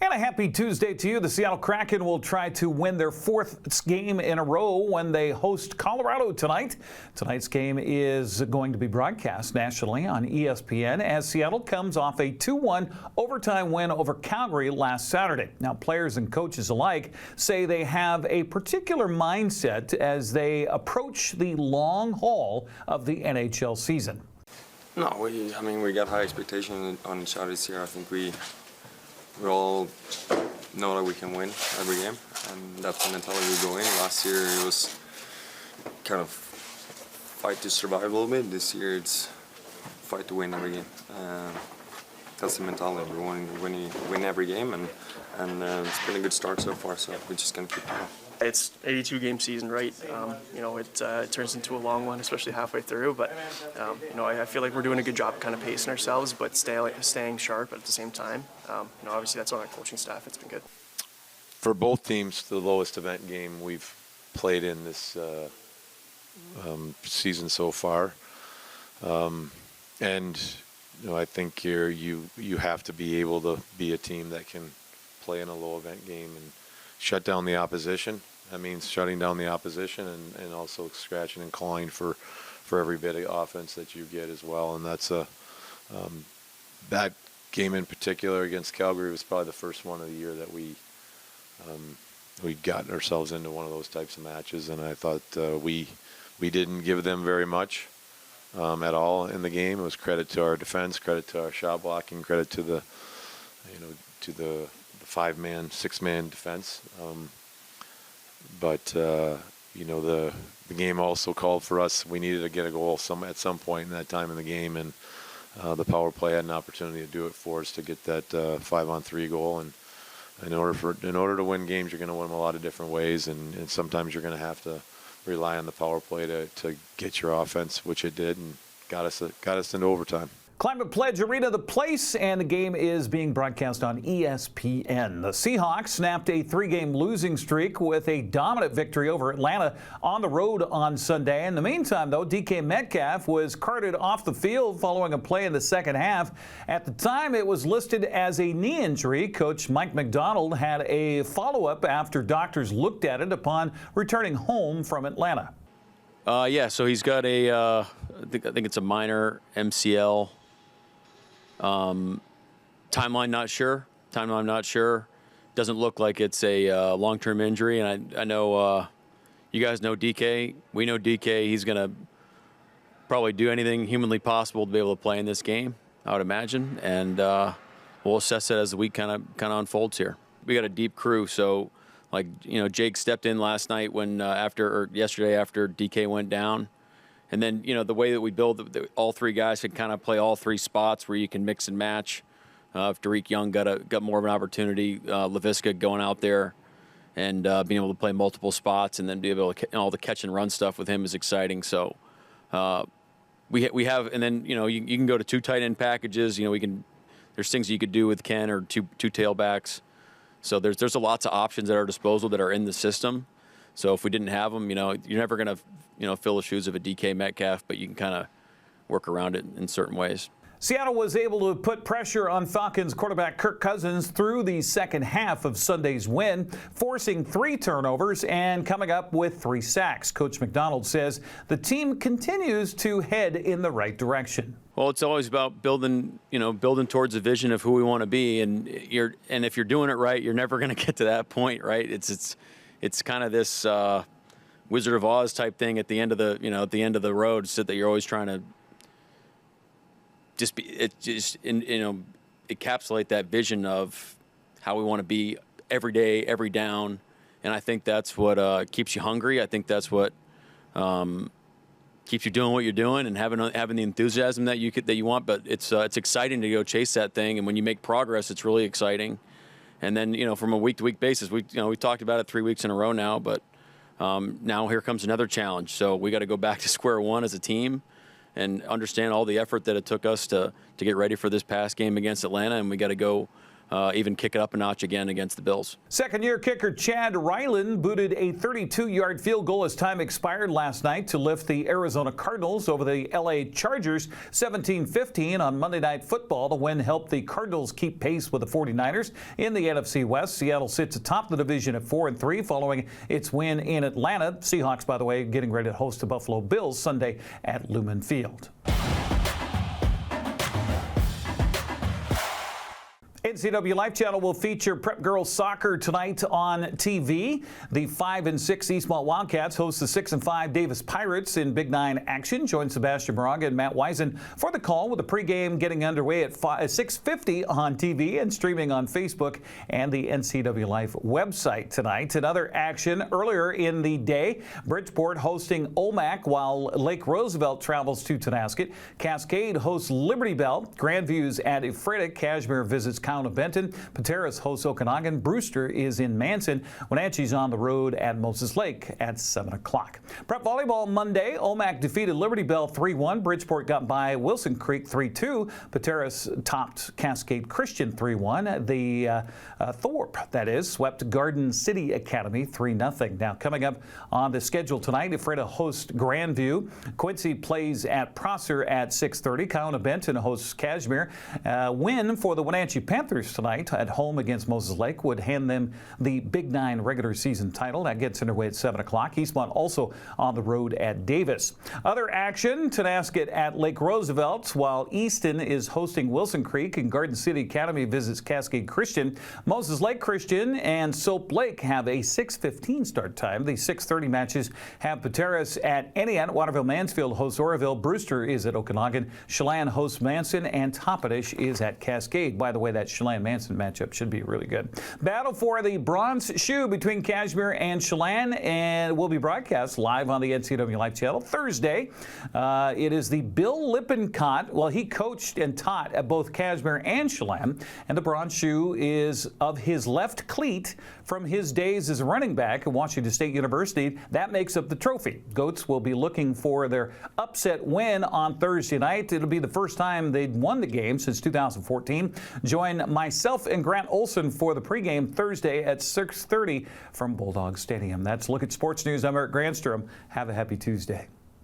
And a happy Tuesday to you. The Seattle Kraken will try to win their fourth game in a row when they host Colorado tonight. Tonight's game is going to be broadcast nationally on ESPN as Seattle comes off a 2-1 overtime win over Calgary last Saturday. Now, players and coaches alike say they have a particular mindset as they approach the long haul of the NHL season. No, we got high expectations on each other this year. I think we all know that we can win every game, and that's the mentality we go in. Last year it was kind of fight to survive a little bit. This year it's fight to win every game. That's the mentality. We want to win every game, and it's been a good start so far. So we're just gonna keep going. It's 82-game season, right? It turns into a long one, especially halfway through. But I feel like we're doing a good job kind of pacing ourselves, but staying sharp at the same time. Obviously that's on our coaching staff. It's been good. For both teams, the lowest event game we've played in this season so far, and I think you have to be able to be a team that can play in a low event game and shut down the opposition. That means shutting down the opposition and also scratching and clawing for every bit of offense that you get as well. And that's that game in particular against Calgary was probably the first one of the year that we got ourselves into one of those types of matches. And I thought we didn't give them very much at all in the game. It was credit to our defense, credit to our shot blocking, credit to the the 5-man, 6-man defense. But the game also called for us. We needed to get a goal at some point in that time in the game, and the power play had an opportunity to do it for us to get that 5-on-3 goal. And in order to win games, you're going to win them a lot of different ways, and sometimes you're going to have to rely on the power play to get your offense, which it did, and got us into overtime. Climate Pledge Arena, the place, and the game is being broadcast on ESPN. The Seahawks snapped a 3-game losing streak with a dominant victory over Atlanta on the road on Sunday. In the meantime, though, DK Metcalf was carted off the field following a play in the second half. At the time, it was listed as a knee injury. Coach Mike McDonald had a follow-up after doctors looked at it upon returning home from Atlanta. So he's got I think it's a minor MCL. Timeline not sure. Doesn't look like it's a long-term injury, and I know you guys know DK. We know DK. He's going to probably do anything humanly possible to be able to play in this game, I would imagine, and we'll assess it as the week kind of unfolds here. We got a deep crew, so Jake stepped in last night yesterday after DK went down. And then, the way that we build, all three guys can kind of play all three spots where you can mix and match. If Derek Young got more of an opportunity, LaVisca going out there and being able to play multiple spots and then be able to all the catch and run stuff with him is exciting. So we have, and then you can go to 2 tight end packages. There's things you could do with Ken or two tailbacks. So there's lots of options at our disposal that are in the system. So if we didn't have them, you're never going to fill the shoes of a DK Metcalf, but you can kind of work around it in certain ways. Seattle was able to put pressure on Falcons quarterback Kirk Cousins through the second half of Sunday's win, forcing 3 turnovers and coming up with 3 sacks. Coach McDonald says the team continues to head in the right direction. Well, it's always about building towards a vision of who we want to be, and if you're doing it right, you're never going to get to that point, right? It's kind of this Wizard of Oz type thing at the end of the road, so that you're always trying to encapsulate that vision of how we want to be every day, every down, and I think that's what keeps you hungry. I think that's what keeps you doing what you're doing and having the enthusiasm that you want. But it's exciting to go chase that thing, and when you make progress, it's really exciting. And then, from a week-to-week basis, we talked about it 3 weeks in a row now, but now here comes another challenge. So we got to go back to square one as a team and understand all the effort that it took us to get ready for this past game against Atlanta, and we got to go even kick it up a notch again against the Bills. Second-year kicker Chad Ryland booted a 32-yard field goal as time expired last night to lift the Arizona Cardinals over the LA Chargers 17-15 on Monday Night Football. The win helped the Cardinals keep pace with the 49ers in the NFC West. Seattle sits atop the division at 4-3 following its win in Atlanta. Seahawks, by the way, getting ready to host the Buffalo Bills Sunday at Lumen Field. NCWLIFE Channel will feature Prep Girls Soccer tonight on TV. The 5-6 Eastmont Wildcats host the 6-5 Davis Pirates in Big 9 action. Join Sebastian Moraga and Matt Wiesen for the call, with the pregame getting underway at 6:50 on TV and streaming on Facebook and the NCWLIFE website tonight. Another action earlier in the day, Bridgeport hosting Omak while Lake Roosevelt travels to Tonasket. Cascade hosts Liberty Bell. Grandview's at Ephrata. Cashmere visits Town of Benton. Pateras hosts Okanagan. Brewster is in Manson. Wenatchee's on the road at Moses Lake at 7 o'clock. Prep volleyball Monday. Omak defeated Liberty Bell 3-1. Bridgeport got by Wilson Creek 3-2. Pateras topped Cascade Christian 3-1. The Thorpe, that is, swept Garden City Academy 3-0. Now coming up on the schedule tonight, Ephrata hosts Grandview. Quincy plays at Prosser at 6:30. Town of Benton hosts Cashmere. Win for the Wenatchee Panthers tonight at home against Moses Lake would hand them the Big 9 regular season title. That gets underway at 7 o'clock. Eastmont also on the road at Davis. Other action, Tonasket at Lake Roosevelt, while Easton is hosting Wilson Creek and Garden City Academy visits Cascade Christian. Moses Lake Christian and Soap Lake have a 6:15 start time. The 6:30 matches have Pateras at Eniat. Waterville Mansfield hosts Oroville. Brewster is at Okanagan. Chelan hosts Manson, and Toppenish is at Cascade. By the way, that Chelan-Manson matchup should be really good. Battle for the bronze shoe between Cashmere and Chelan, and will be broadcast live on the NCWLIFE channel Thursday. It is the Bill Lippincott. Well, he coached and taught at both Cashmere and Chelan, and the bronze shoe is of his left cleat from his days as a running back at Washington State University. That makes up the trophy. Goats will be looking for their upset win on Thursday night. It'll be the first time they'd won the game since 2014. Join myself and Grant Olson for the pregame Thursday at 6:30 from Bulldog Stadium. That's Look at Sports News. I'm Eric Granstrom. Have a happy Tuesday.